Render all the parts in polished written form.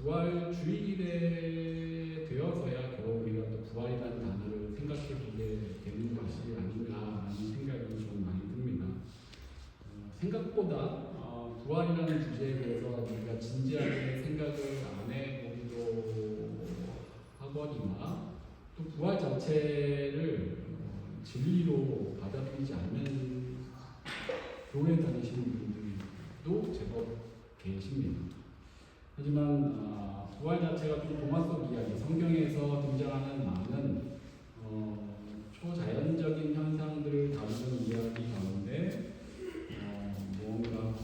부활 주일에 되어서야 겨우 우리가 또 부활이라는 단어를 생각해 보게 되는 것이 아닌가라는 생각이 좀 많이 듭니다. 생각보다 부활이라는 주제에 대해서 우리가 진지하게 생각을 안 해보기도 하거니와 또 부활 자체를 진리로 받아들이지 않는 교회 다니시는 분들도 제법 계십니다. 하지만 부활 자체가 좀 동화 속 이야기, 성경에서 등장하는 많은 초자연적인 현상들을 다루는 이야기 가운데 뭔가 더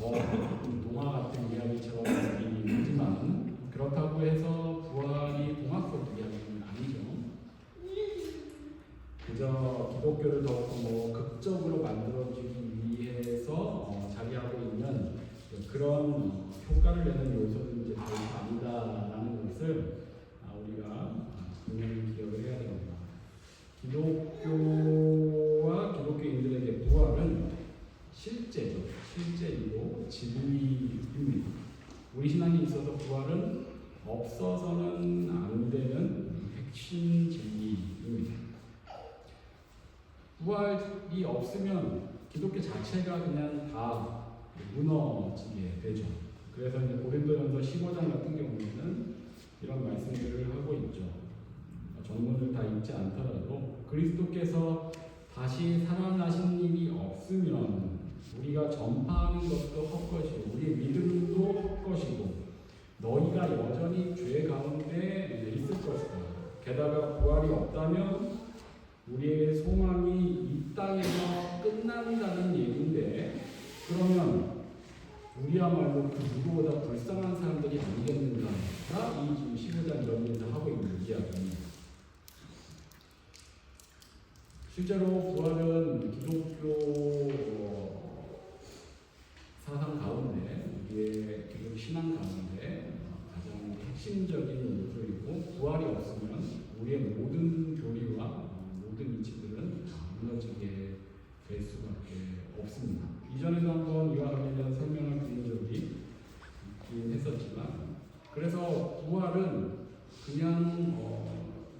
동화 같은 이야기처럼 느끼긴 하지만 그렇다고 해서 부활이 동화 속 이야기는 아니죠. 그저 기독교를 더욱 극적으로 만들어주기 위해서 자리하고 있는 그런 효과를 내는 요소는 이제 별로 아니다라는 것을 우리가 분명히 기억을 해야 됩니다. 기독교와 기독교인들에게 부활은 실제죠. 실제이고 진리입니다. 우리 신앙에 있어서 부활은 없어서는 안 되는 핵심 진리입니다. 부활이 없으면 기독교 자체가 그냥 다 무너지게 되죠. 그래서 이제 고린도전서 15장 같은 경우에는 이런 말씀들을 하고 있죠. 전문을 다 읽지 않더라도 그리스도께서 다시 살아나신 일이 없으면 우리가 전파하는 것도 헛것이고 우리의 믿음도 헛것이고 너희가 여전히 죄 가운데 있을 것이다. 게다가 부활이 없다면 우리의 소망이 이 땅에서 끝난다는 얘기인데 그러면 우리야말로 그 누구보다 불쌍한 사람들이 아니겠는가가 이 지금 15장 이런면서 하고 있는 이야기입니다. 실제로 부활은 기독교 사상 가운데 우리의 기독 신앙 가운데 가장 핵심적인 요소이고 부활이 없으면 우리의 모든 교리와 모든 이치들은 무너지게 될 수밖에 없습니다. 이전에도 한번 이와 관련된 설명을 드린 적이 있긴 했었지만 그래서 부활은 그냥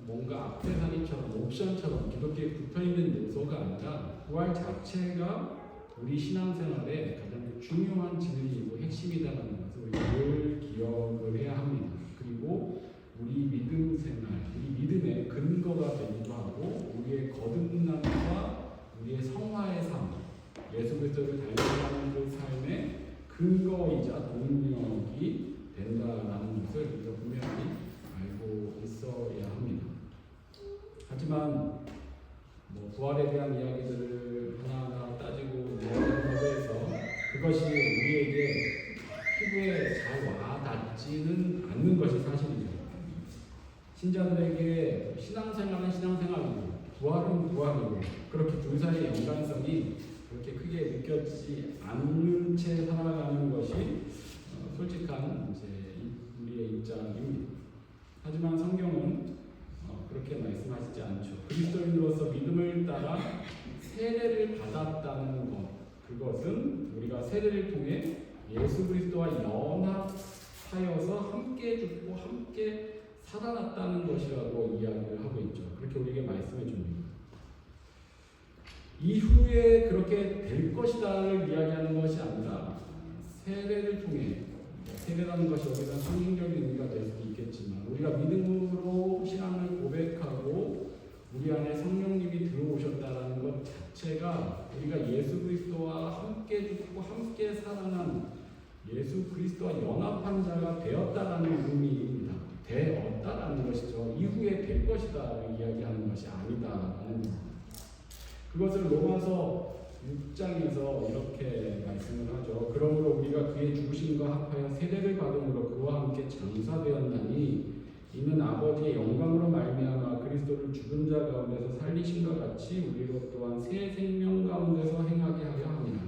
뭔가 악세사리처럼 옵션처럼 기독교에 붙어있는 요소가 아니라 부활 자체가 우리 신앙생활의 가장 중요한 진리이고 핵심이다라는 것을 우리 늘 기억을 해야 합니다. 그리고 우리 믿음 생활, 우리 믿음의 근거가 되기도 하고 우리의 거듭남과 우리의 성화의 삶, 예수 그리스도를 닮아가는 그 삶의 근거이자 동력이 된다라는 것을 우리가 분명히 알고 있어야 합니다. 하지만 부활에 대한 이야기들을 하나하나 따지고 이야기한다고 해서 그것이 우리에게 피부에 잘 와닿지는 않는 것이 사실이죠. 신자들에게 신앙생활은 신앙생활이고 부활은 부활이고 그렇게 둘 사이의 연관성이 그렇게 크게 느껴지지 않는 채 살아가는 것이 솔직한 이제 우리의 입장입니다. 하지만 성경은 그렇게 말씀하시지 않죠. 그리스도인으로서 믿음을 따라 세례를 받았다는 것, 그것은 우리가 세례를 통해 예수 그리스도와 연합하여서 함께 죽고 함께 살아났다는 것이라고 이야기를 하고 있죠. 그렇게 우리에게 말씀해 줍니다. 이후에 그렇게 될 것이다를 이야기하는 것이 아니라 세례를 통해 세례라는 것이 여기서 상징적인 의미가 될 수도 있겠지만 우리가 믿음으로 신앙을 고백하고 우리 안에 성령님이 들어오셨다는 것 자체가 우리가 예수 그리스도와 함께 죽고 함께 살아난 예수 그리스도와 연합한 자가 되었다라는 의미입니다. 되었다라는 것이죠. 이후에 될 것이다를 이야기하는 것이 아니다라는 겁니다. 그것을 로마서 6장에서 이렇게 말씀을 하죠. 그러므로 우리가 그의 죽으심과 합하여 세례를 받음으로 그와 함께 장사되었나니 이는 아버지의 영광으로 말미암아 그리스도를 죽은 자 가운데서 살리심과 같이 우리로 또한 새 생명 가운데서 행하게 하려 함이라.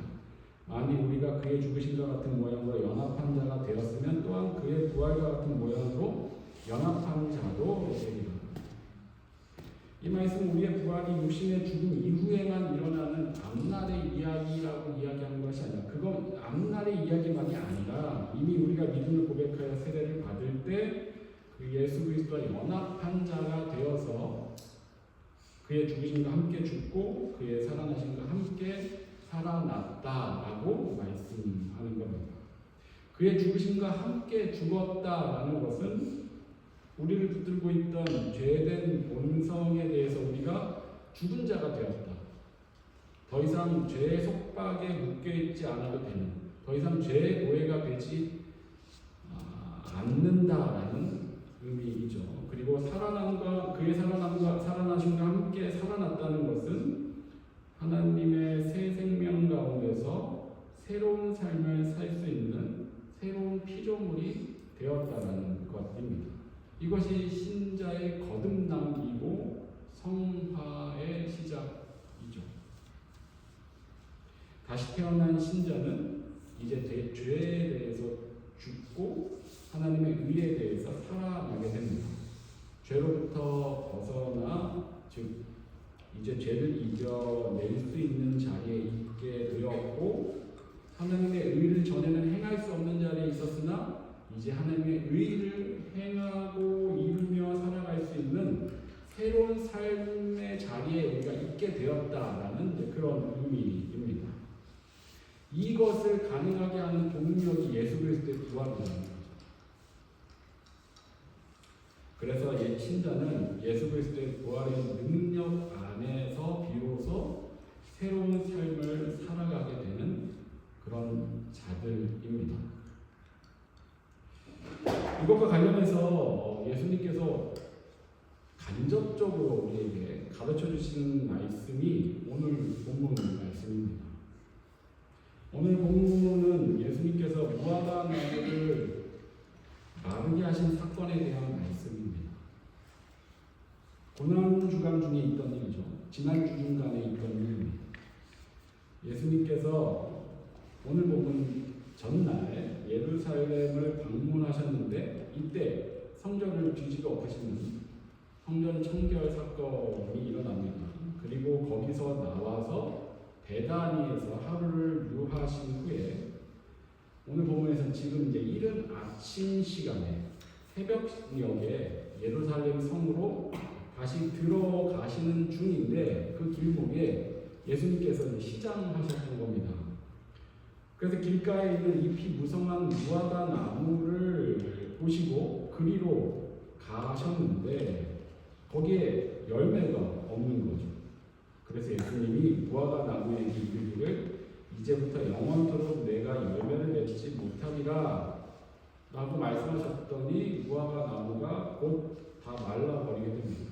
만일 우리가 그의 죽으심과 같은 모양으로 연합한 자가 되었으면 또한 그의 부활과 같은 모양으로 연합한 자도 되리라. 이 말씀 우리의 부활이 육신의 죽음 이후에만 일어나는 앞날의 이야기라고 이야기하는 것이 아니라 그건 앞날의 이야기만이 아니라 이미 우리가 믿음을 고백하여 세례를 받을 때 그 예수 그리스도와 연합한 자가 되어서 그의 죽으심과 함께 죽고 그의 살아나심과 함께 살아났다라고 말씀하는 겁니다. 그의 죽으심과 함께 죽었다라는 것은 우리를 붙들고 있던 죄된 본성에 대해서 우리가 죽은 자가 되었다. 더 이상 죄의 속박에 묶여있지 않아도 되는, 더 이상 죄의 노예가 되지 않는다라는 의미이죠. 그리고 그의 살아나심과 함께 살아났다는 것은 하나님의 새 생명 가운데서 새로운 삶을 살 수 있는 새로운 피조물이 되었다는 것입니다. 이것이 신자의 거듭남이고 성화의 시작이죠. 다시 태어난 신자는 이제 죄에 대해서 죽고 하나님의 의에 대해서 살아나게 됩니다. 죄로부터 벗어나 즉 이제 죄를 이겨낼 수 있는 자리에 있게 되었고 하나님의 의를 전에는 행할 수 없는 자리에 있었으나 이제 하나님의 의를 행하고 이루며 살아갈 수 있는 새로운 삶의 자리에 우리가 있게 되었다라는 그런 의미입니다. 이것을 가능하게 하는 동력이 예수 그리스도의 부활이라는 거죠. 그래서 신자는 예수 그리스도의 부활의 능력 안에서 비로소 새로운 삶을 살아가게 되는 그런 자들입니다. 이것과 관련해서 예수님께서 간접적으로 우리에게 가르쳐 주시는 말씀이 오늘 본문 말씀입니다. 오늘 본문은 예수님께서 무화과 나무를 마르게 하신 사건에 대한 말씀입니다. 고난주간 중에 있던 일이죠. 지난 주중간에 있던 일입니다. 예수님께서 오늘 본문 전날 예루살렘을 방문하셨는데 이때 성전을 뒤집어 엎으시는 성전 청결 사건이 일어납니다. 그리고 거기서 나와서 베다니에서 하루를 유하신 후에 오늘 본문에서 지금 이제 이른 아침 시간에 새벽녘에 예루살렘 성으로 다시 들어가시는 중인데 그 길목에 예수님께서 시장하셨던 겁니다. 그래서 길가에 있는 잎이 무성한 무화과 나무를 보시고 그리로 가셨는데 거기에 열매가 없는 거죠. 그래서 예수님이 무화과 나무에게 이르기를 이제부터 영원토록 내가 열매를 맺지 못하리라 라고 말씀하셨더니 무화과 나무가 곧 다 말라버리게 됩니다.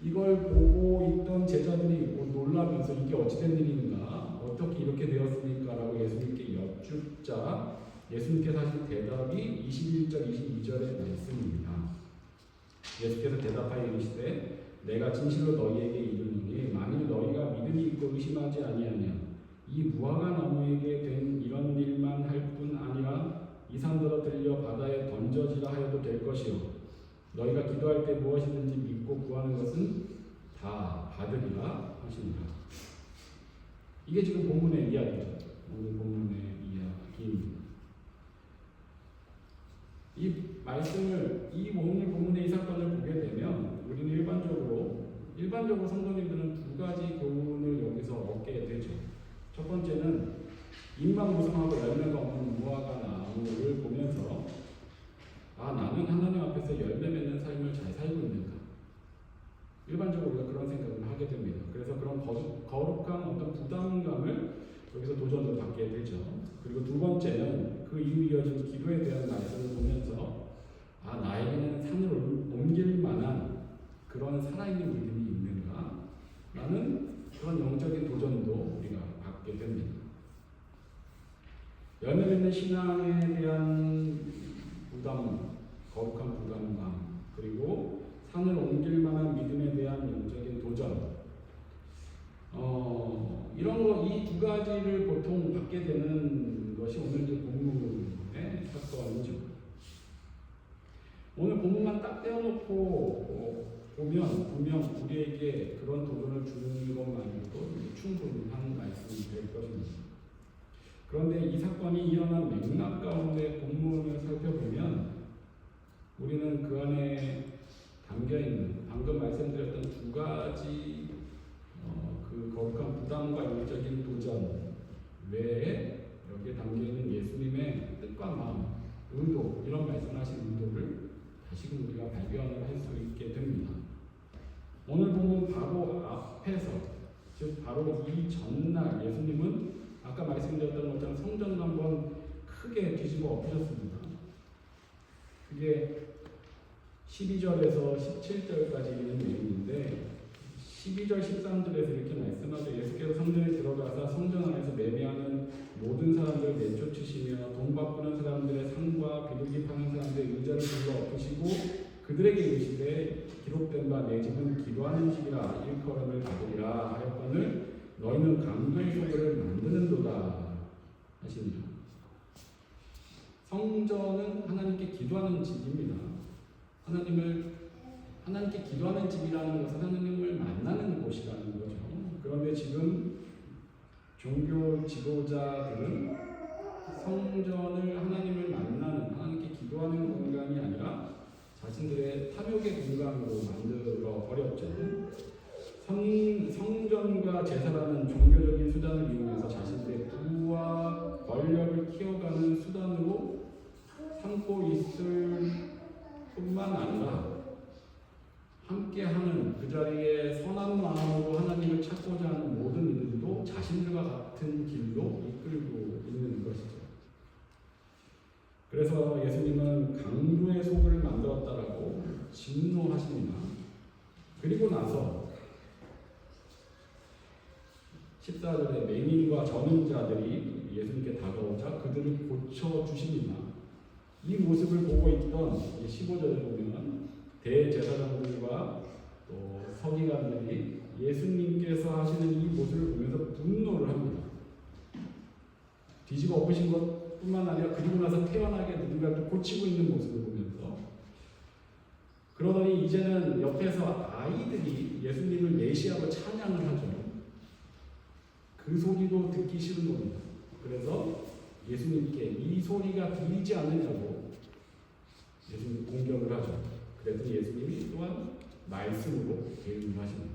이걸 보고 있던 제자들이 놀라면서 이게 어찌된 일인가 어떻게 이렇게 되었습니까? 라고 예수님께 여쭙자 예수님께서 하신 대답이 21절 22절의 말씀입니다. 예수께서 대답하여 이르시되 내가 진실로 너희에게 이르노니 만일 너희가 믿음이 있고 의심하지 아니하면 이 무화과 나무에게 된 이런 일만 할 뿐 아니라 이 산더러 들려 바다에 던져지라 하여도 될 것이요 너희가 기도할 때 무엇이든지 믿고 구하는 것은 다 받으리라 하시니라. 이게 지금 본문의 이야기죠. 오늘 본문의 이야기입니다. 이 말씀을 오늘 본문의 이 사건을 보게 되면 우리는 일반적으로 성도님들은 두 가지 교훈을 여기서 얻게 되죠. 첫 번째는 잎만 무성하고 열매가 없는 무화과 나무를 보면서 나는 하나님 앞에서 열매 맺는 삶을 잘 살고 있는가? 일반적으로 우리가 그런 생각을 하게 됩니다. 그래서 그런 거룩한 어떤 부담감을 여기서 도전으로 받게 되죠. 그리고 두 번째는 그 이후 이어진 기도에 대한 말씀을 보면서 나에게는 산을 옮길 만한 그런 살아있는 믿음이 있는가? 라는 그런 영적인 도전도 우리가 받게 됩니다. 열매 맺는 신앙에 대한 거룩한 부담감, 그리고 산을 옮길 만한 믿음에 대한 영적인 도전, 이 두 가지를 보통 받게 되는 것이 오늘 본문의 사건이죠. 오늘 본문만 딱 떼어놓고 보면 분명 우리에게 그런 도전을 주는 것만으로도 충분한 말씀이 될 것입니다. 그런데 이 사건이 일어난 맥락 가운데 본문을 살펴보면 우리는 그 안에 담겨있는 방금 말씀드렸던 두 가지 그 거룩한 부담과 영적인 도전 외에 여기에 담겨있는 예수님의 뜻과 마음, 의도, 이런 말씀하신 의도를 다시금 우리가 발견을 할 수 있게 됩니다. 오늘 보면 바로 앞에서, 즉 바로 이 전날 예수님은 아까 말씀드렸던 것처럼 성전을 한번 크게 뒤집어 엎으셨습니다. 그게 12절에서 17절까지 있는 내용인데 12절 13절에서 이렇게 말씀하죠. 예수께서 성전에 들어가서 성전 안에서 매매하는 모든 사람들을 내쫓으시며 돈 바꾸는 사람들의 상과 비둘기 파는 사람들의 의자를 불러 엎으시고 그들에게 이르시되 기록된 바 내 집은 기도하는 집이라 일컬음을 받으리라 하였거늘 너희는 강도의 소굴을 만드는도다 하시니라. 성전은 하나님께 기도하는 집입니다. 하나님께 기도하는 집이라는 것은 하나님을 만나는 곳이라는 거죠. 그런데 지금 종교 지도자들은 성전을 하나님을 만나는, 하나님께 기도하는 공간이 아니라 자신들의 탐욕의 공간으로 만들어 버렸죠. 성전과 제사라는 종교적인 수단을 이용해서 자신들의 부와 권력을 키워가는 수단으로 삼고 있을 뿐만 아니라 함께하는 그 자리에 선한 마음으로 하나님을 찾고자 하는 모든 이들도 자신들과 같은 길로 이끌고 있는 것이죠. 그래서 예수님은 강도의 소굴을 만들었다라고 진노하십니다. 그리고 나서 14절에 맹인과 전임자들이 예수님께 다가오자 그들을 고쳐주십니다. 이 모습을 보고 있던 15절에 보면 대제사장들과 또 서기관들이 예수님께서 하시는 이 모습을 보면서 분노를 합니다. 뒤집어 엎으신 것뿐만 아니라 그리고 나서 태연하게 누군가를 또 고치고 있는 모습을 보면서 그러더니 이제는 옆에서 아이들이 예수님을 메시아로 찬양을 하죠. 그 소리도 듣기 싫은 겁니다. 그래서 예수님께 이 소리가 들리지 않느냐고 예수님 공격을 하죠. 그랬더니 예수님이 또한 말씀으로 대응을 하십니다.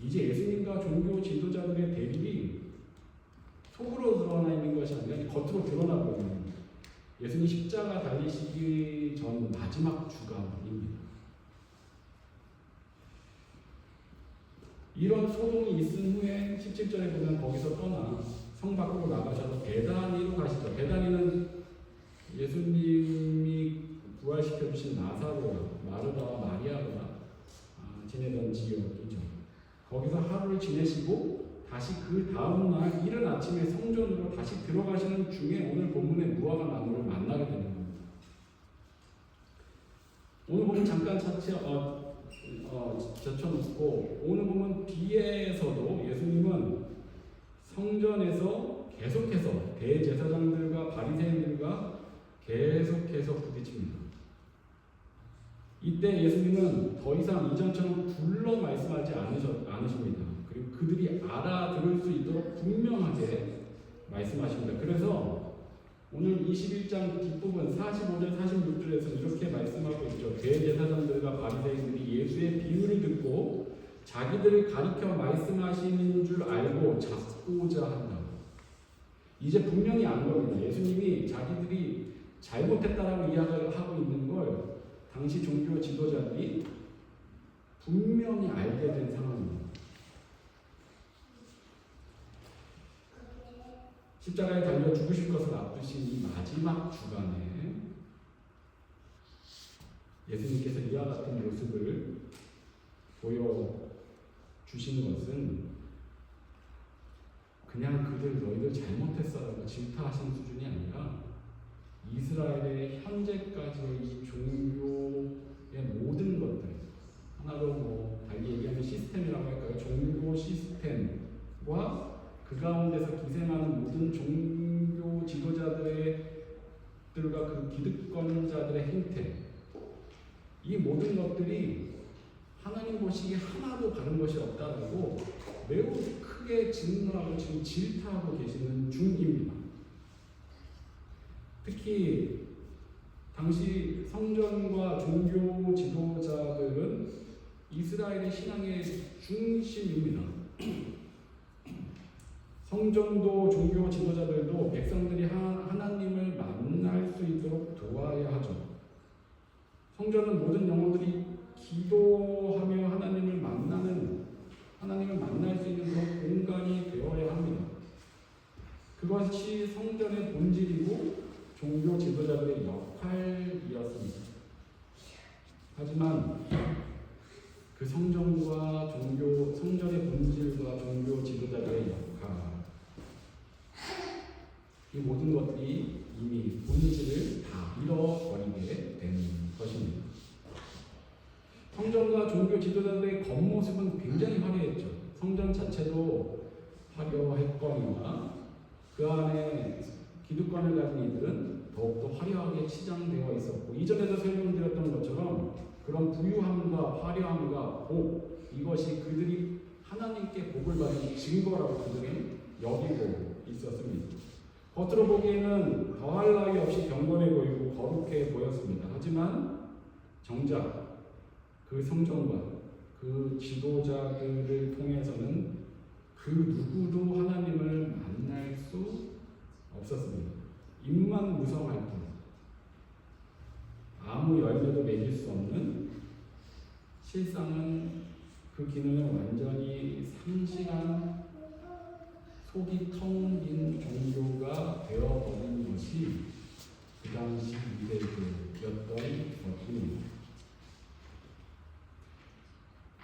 이제 예수님과 종교 지도자들의 대립이 속으로 드러나 있는 것이 아니라 겉으로 드러나고 있는 겁니다. 예수님 십자가 달리시기 전 마지막 주간입니다. 이런 소동이 있은 후에 17절에 보면 거기서 떠나 성 밖으로 나가셔서 베다니로 가시죠. 베다니는 예수님이 부활시켜 주신 나사로와 마르다와 마리아가 지내던 지역이죠. 거기서 하루를 지내시고 다시 그 다음 날 이른 아침에 성전으로 다시 들어가시는 중에 오늘 본문의 무화과 나무를 만나게 되는 겁니다. 오늘 보면 잠깐 젖혀놓고 오늘 보면 뒤에서도 예수님은 성전에서 계속해서 대제사장들과 바리새인들과 계속해서 부딪힙니다. 이때 예수님은 더 이상 이전처럼 불러 말씀하지 않으십니다. 그리고 그들이 알아들을 수 있도록 분명하게 말씀하십니다. 그래서 오늘 21장 뒷부분 45절 46절에서 이렇게 말씀하고 있죠. 대제사장들과 바리새인들이 예수의 비유를 듣고 자기들을 가리켜 말씀하시는 줄 알고 잡고자 한다. 이제 분명히 안 겁니다. 예수님이 자기들이 잘못했다라고 이야기하고 있는 걸 당시 종교 지도자들이 분명히 알게 된 상황입니다. 십자가에 달려 죽으실 것을 앞두신 이 마지막 주간에 예수님께서 이와 같은 모습을 보여주신 것은 그냥 너희들 잘못했어라고 질타하신 수준이 아니라 이스라엘의 현재까지의 이 종교의 모든 것들, 하나로 달리 얘기하면 시스템이라고 할까요? 종교 시스템과 그 가운데서 기생하는 모든 종교 지도자들과 그 기득권자들의 행태, 이 모든 것들이 하나님 보시기에 하나도 바른 것이 없다라고 매우 크게 진노하고 지금 질타하고 계시는 중입니다. 특히 당시 성전과 종교 지도자들은 이스라엘의 신앙의 중심입니다. 성전도 종교 지도자들도 백성들이 하나님을 만날 수 있도록 도와야 하죠. 성전은 모든 영혼들이 기도하며 하나님을 만날 수 있는 그런 공간이 되어야 합니다. 그것이 성전의 본질이고 종교 지도자들의 역할이었습니다. 하지만 그 성전의 본질과 종교 지도자들의 역할, 이 모든 것들이 이미 본질을 다 잃어버리게 되는 것입니다. 성전과 종교 지도자들의 겉모습은 굉장히 화려했죠. 성전 자체도 화려했거니와 그 안에 기득권을 가진 이들은 더욱더 화려하게 치장되어 있었고, 이전에도 설명드렸던 것처럼 그런 부유함과 화려함과 복, 이것이 그들이 하나님께 복을 받은 증거라고 그들은 여기고 있었습니다. 겉으로 보기에는 더할 나위 없이 경건해 보이고 거룩해 보였습니다. 하지만 정작 그 성전과 그 지도자들을 통해서는 그 누구도 하나님을 만날 수 없었습니다. 입만 무성할 뿐, 아무 열매도 맺을 수 없는, 실상은 그 기능을 완전히 상실한 속이 텅 빈 종교가 되어버린 것이 그 당시 유대교였던 것입니다.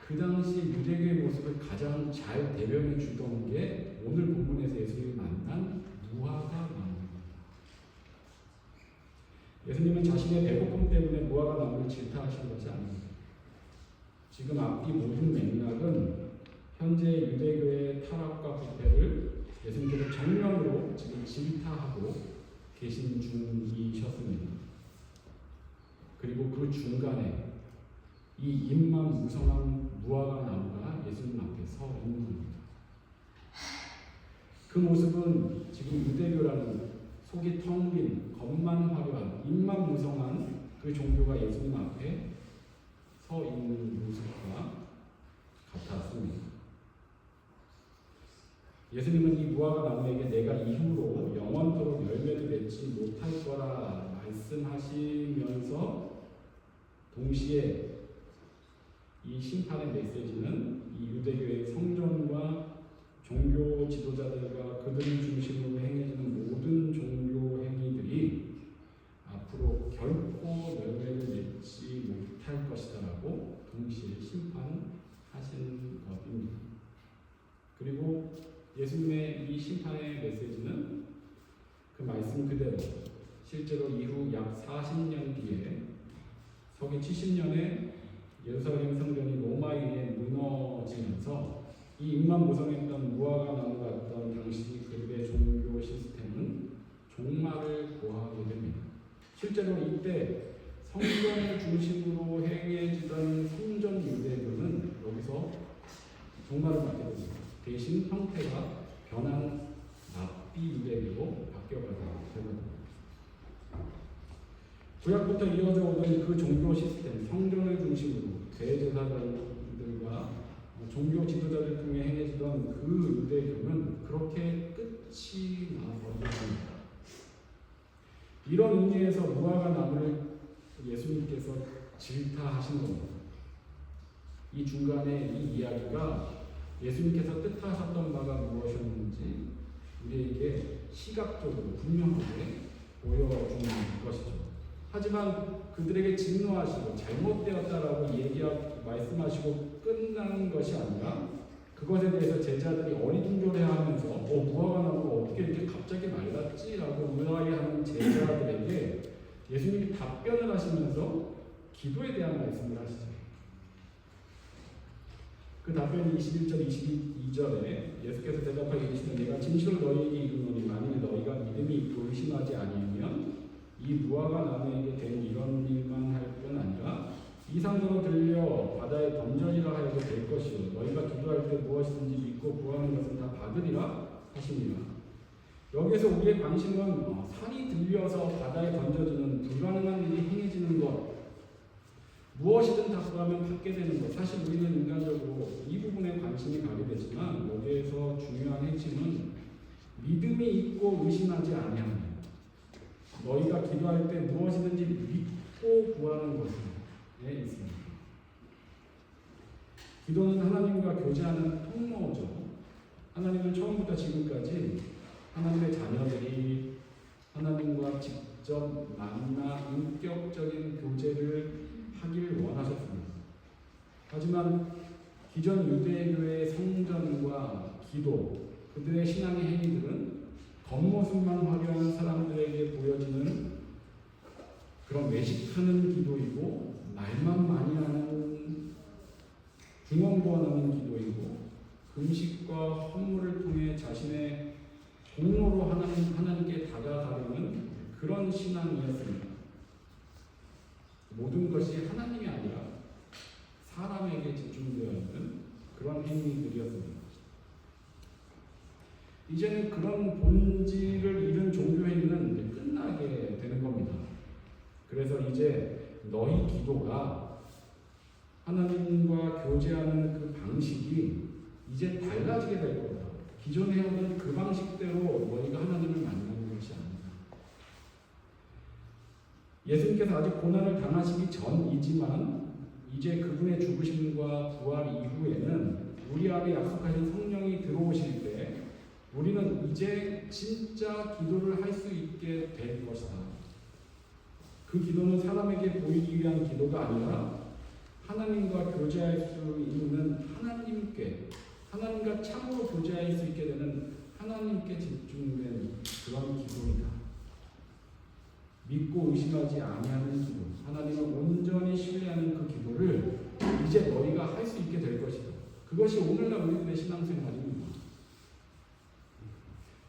그 당시 유대교의 모습을 가장 잘 대변해 주던 게 오늘 본문에서 예수님이 만난 무화과 나무입니다. 예수님은 자신의 배고픔 때문에 무화과 나무를 질타하신 것이 아닙니다. 지금 앞뒤 모든 맥락은 현재 유대교의 타락과 부패를 예수님께서 정면으로 지금 질타하고 계신 중이셨습니다. 그리고 그 중간에 이 잎만 무성한 무화과 나무가 예수님 앞에 서 있는 겁니다. 그 모습은 지금 유대교라는 속이 텅 빈, 겉만 화려한, 잎만 무성한 그 종교가 예수님 앞에 서 있는 모습과 같았습니다. 예수님은 이 무화과 나무에게 내가 이후로 영원토록 열매를 맺지 못할 거라 말씀하시면서 동시에 이 심판의 메시지는 이 유대교의 성전과 종교 지도자들과 그들을 중심으로 행해지는 모든 종교 행위들이 앞으로 결코 열매를 맺지 못할 것이다라고 동시에 심판하신 것입니다. 그리고 예수님의 이 심판의 메시지는 그 말씀 그대로 실제로 이후 약 40년 뒤에 서기 70년에 예루살렘 성전이 로마에 의해 무너지면서 이 잎만 무성했던 무화과 나무 같던 당시 그들의 종교 시스템은 종말을 고하게 됩니다. 실제로 이때 성전을 중심으로 행해지던 성전 유대교는 여기서 종말을 맞게 됩니다. 대신 형태가 변한 납비 유대교로 바뀌어가게 되거든요. 구약부터 이어져 오던 그 종교 시스템, 성전을 중심으로 대제사장들과 종교 지도자를 통해 행해지던 그 유대교는 그렇게 끝이 나버렸습니다. 이런 의미에서 무화과 나무를 예수님께서 질타하신 겁니다. 이 중간에 이 이야기가 예수님께서 뜻하셨던 바가 무엇이었는지 우리에게 시각적으로 분명하게 보여주는 것이죠. 하지만 그들에게 진노하시고 잘못되었다라고 말씀하시고 끝나는 것이 아니라 그것에 대해서 제자들이 어리둥절해하면서 무화과 나무가 어떻게 이렇게 갑자기 말랐지라고 의아해하는 제자들에게 예수님이 답변을 하시면서 기도에 대한 말씀을 하시죠. 그 답변이 21절, 22절에 예수께서 대답하여 이르시되 내가 진실로 너희에게 이르노니 만일 너희가 믿음이 있고 의심하지 아니하면 이 무화과 나무에게 된 이런 일만 할 뿐 아니라 이상으로 들려 바다에 던져지라 하여도 될 것이요 너희가 기도할 기도할 때 무엇이든지 믿고 구하는 것은 다 받으리라 하시니라. 여기에서 우리의 관심은 산이 들려서 바다에 던져지는 불가능한 일이 행해지는 것, 무엇이든 다 구하면 받게 되는 것. 사실 우리는 인간적으로 이 부분에 관심이 가게 되지만 여기에서 중요한 핵심은 믿음이 있고 의심하지 아니하는 것. 너희가 기도할 때 무엇이든지 믿고 구하는 것에 있습니다. 기도는 하나님과 교제하는 통로죠. 하나님은 처음부터 지금까지 하나님의 자녀들이 하나님과 직접 만나 인격적인 교제를 하기를 원하셨습니다. 하지만 기존 유대교의 성전과 기도, 그들의 신앙의 행위들은 겉모습만 화려한 사람들에게 보여지는 그런 외식하는 기도이고 말만 많이 하는 중언부언하는 기도이고 금식과 헌물을 통해 자신의 공로로 하나님께 다가가려는 그런 신앙이었습니다. 모든 것이 하나님이 아니라 사람에게 집중되어 있는 그런 행위들이었습니다. 이제는 그런 본질을 잃은 종교 행위는 끝나게 되는 겁니다. 그래서 이제 너희 기도가 하나님과 교제하는 그 방식이 이제 달라지게 될 거다. 기존에 해오던 그 방식대로 너희가 하나님을 만나는 것이 아니다. 예수님께서 아직 고난을 당하시기 전이지만 이제 그분의 죽으심과 부활 이후에는 우리 안에 약속하신 성령이 들어오실 때 우리는 이제 진짜 기도를 할 수 있게 될 것이다. 그 기도는 사람에게 보이기 위한 기도가 아니라 하나님과 교제할 수 있는 하나님과 참으로 교제할 수 있게 되는 하나님께 집중된 그런 기도이다. 믿고 의심하지 아니하는 기도, 하나님을 온전히 신뢰하는 그 기도를 이제 너희가 할 수 있게 될 것이다. 그것이 오늘날 우리들의 신앙생활입니다.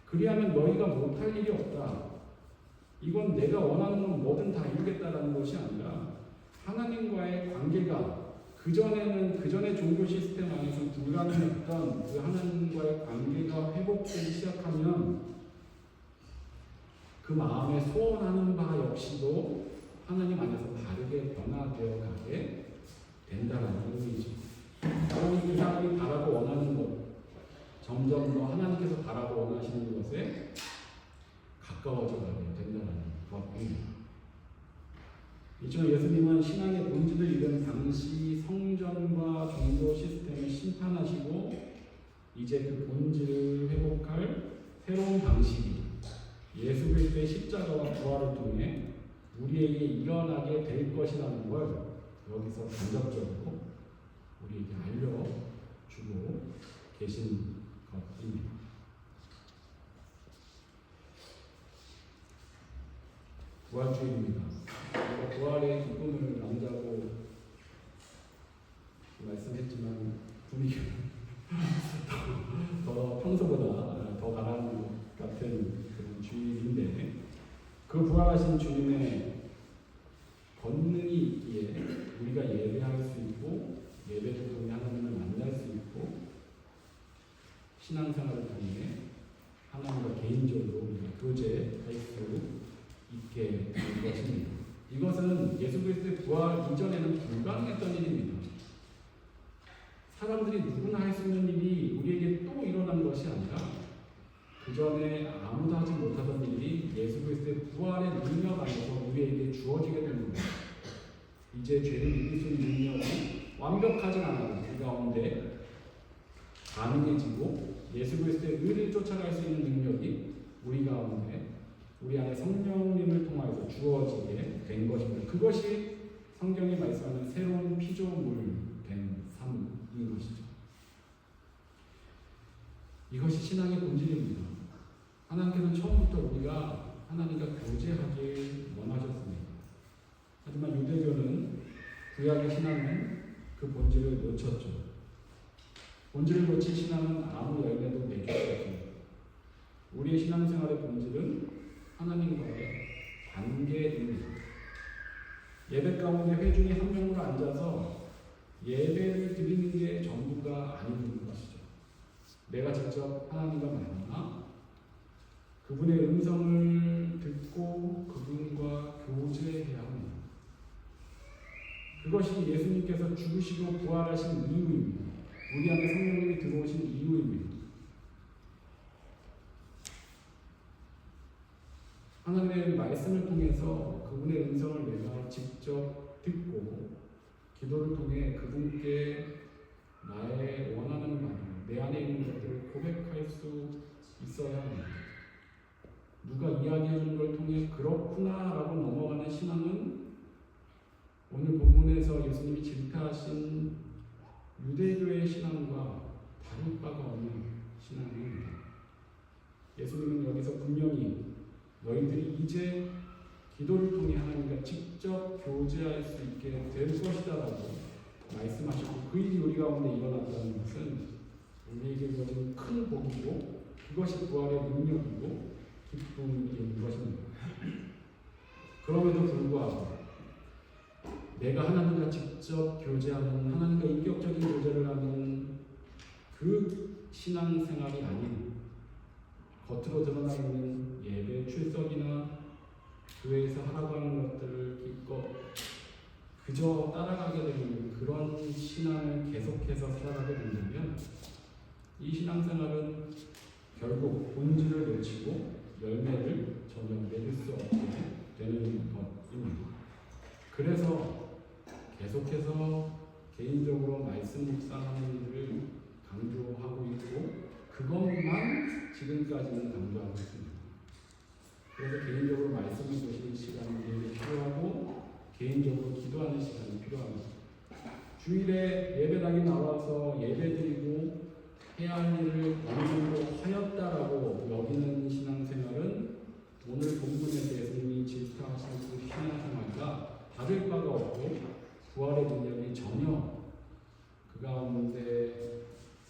그리하면 너희가 못할 일이 없다. 이건 내가 원하는 건 뭐든 다 이루겠다라는 것이 아니라 하나님과의 관계가 그전의 종교 시스템 안에서 불가능했던 그 하나님과의 관계가 회복되기 시작하면 그 마음에 소원하는 바 역시도 하나님 안에서 바르게 변화되어 가게 된다라는 의미죠. 사람이 그 사람이 바라고 원하는 것, 점점 더 하나님께서 바라고 원하시는 것에 가까워져 가게 된다는 것입니다. 이처럼 예수님은 신앙의 본질을 잃은 당시 성전과 종교 시스템을 심판하시고 이제 그 본질을 회복할 새로운 방식이 예수 그리스도의 십자가와 부활을 통해 우리에게 일어나게 될 것이라는 걸 여기서 간접적으로 우리에게 알려주고 계신 것입니다. 부활주일입니다. 부활의 기쁨을 나누자고 말씀했지만 분위기가 더 평소보다 더 가라앉는 것 같은 그런 주일인데 그 부활하신 주님의 권능이 있기에 우리가 예배할 수 있고 예배를 통해 하나님을 만날 수 있고 신앙생활을 통해 하나님과 개인적으로 우리가 교제할 수 있게 된 것입니다. 이것은 예수 그리스도의 부활 이전에는 불가능했던 일입니다. 사람들이 누구나 할 수 있는 일이 우리에게 또 일어난 것이 아니라 그 전에 아무도 하지 못하던 일이 예수 그리스도의 부활의 능력 안에서 우리에게 주어지게 되는 겁니다. 이제 죄를 이길 수 있는 능력이 완벽하진 않아도 그 가운데 가능해지고 예수 그리스도의 의를 쫓아갈 수 있는 능력이 우리 가운데 우리 안에 성령님을 통하여서 주어지게 된 것입니다. 그것이 성경이 말씀하는 새로운 피조물 된 삶인 것이죠. 이것이 신앙의 본질입니다. 하나님께서는 처음부터 우리가 하나님과 교제하길 원하셨습니다. 하지만 유대교는 구약의 신앙은 그 본질을 놓쳤죠. 본질을 놓친 신앙은 아무 열매도 맺을 수 없습니다. 우리의 신앙생활의 본질은 하나님과의 관계입니다. 예배 가운데 회중이 한 명으로 앉아서 예배를 드리는 게 전부가 아닌 것이죠. 내가 직접 하나님과 만나 그분의 음성을 듣고 그분과 교제해야 합니다. 그것이 예수님께서 죽으시고 부활하신 이유입니다. 우리 안에 성령님이 들어오신 이유입니다. 하나님의 말씀을 통해서 그분의 음성을 내가 직접 듣고 기도를 통해 그분께 나의 원하는 바를, 내 안에 있는 것들을 고백할 수 있어야 합니다. 누가 이야기해 주는 걸 통해 그렇구나 라고 넘어가는 신앙은 오늘 본문에서 예수님이 질타하신 유대교의 신앙과 다를 바가 없는 신앙입니다. 예수님은 여기서 분명히 너희들이 이제 기도를 통해 하나님과 직접 교제할 수 있게 될 것이다 라고 말씀하셨고, 그 일이 우리 가운데 일어났다는 것은 우리에게 주어진 큰 복이고 그것이 부활의 능력이고 기쁨인 것입니다. 그럼에도 불구하고 내가 하나님과 직접 교제하는, 하나님과 인격적인 교제를 하는 그 신앙생활이 아닌 겉으로 드러나 있는 예배 출석이나 교회에서 하라고 하는 것들을 기껏 그저 따라가게 되는 그런 신앙을 계속해서 살아가게 된다면 이 신앙생활은 결국 본질을 놓치고 열매를 전혀 맺을 수 없게 되는 것입니다. 그래서 계속해서 개인적으로 말씀 묵상하는 일을 강조하고 있고 그것만 지금까지는 강조하고 있습니다. 그래서 개인적으로 말씀을 보시는 시간이 우리에게 필요하고 개인적으로 기도하는 시간이 필요합니다. 주일에 예배당에 나와서 예배드리고 해야 할 일을 어느 정도 하였다라고 여기는 신앙생활은 오늘 본문에서 예수님이 질타하신 그 신앙생활과 다를 바가 없고 부활의 능력이 전혀 그 가운데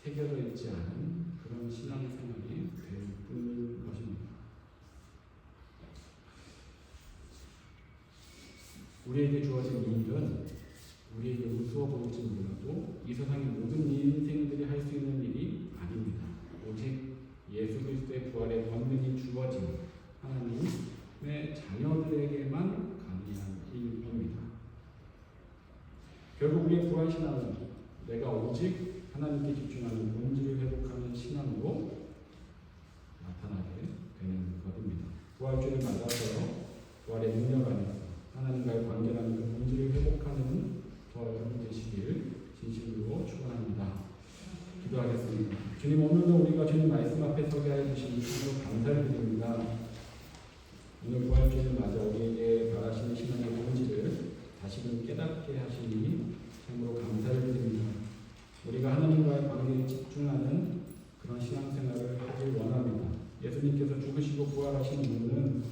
새겨져 있지 않은 그런 신앙생활이 될 뿐인 것입니다. 우리에게 주어진 이 일은 우리에게 우스워 보일지 몰라도 이 세상의 모든 인생들이 할 수 있는 일이 아닙니다. 오직 예수 그리스도의 부활의 권능이 주어진 하나님의 자녀들에게만 가능한 일입니다. 결국 우리의 부활신앙은 내가 오직 하나님께 집중하는 본질을 회복하는 신앙으로 나타나게 되는 것입니다. 부활주를 맞아서 부활의 능력 안에서 하나님과의 관계라는 그 본질을 회복하는 저와 여러분 되시길 진심으로 축원합니다. 기도하겠습니다. 주님, 오늘도 우리가 주님 말씀 앞에 서게 하여 주신 주님으로 감사를 드립니다. 오늘 부활주를 맞아 우리에게 바라시는 신앙의 본질을 다시금 깨닫게 하시니 참으로 감사를 드립니다. 우리가 하나님과의 관계에 집중하는 그런 신앙생활을 하길 원합니다. 예수님께서 죽으시고 부활하신 이유는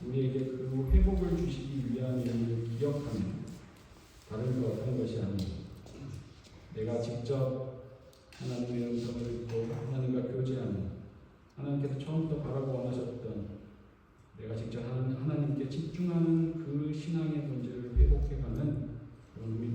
우리에게 그 회복을 주시기 위함임을 기억하며 다른 것 어떤 것이 아니고 내가 직접 하나님의 음성을 듣고 하나님과 교제하는, 하나님께서 처음부터 바라고 원하셨던 내가 직접 하나님께 집중하는 그 신앙의 본질을 회복해가는 그런 우리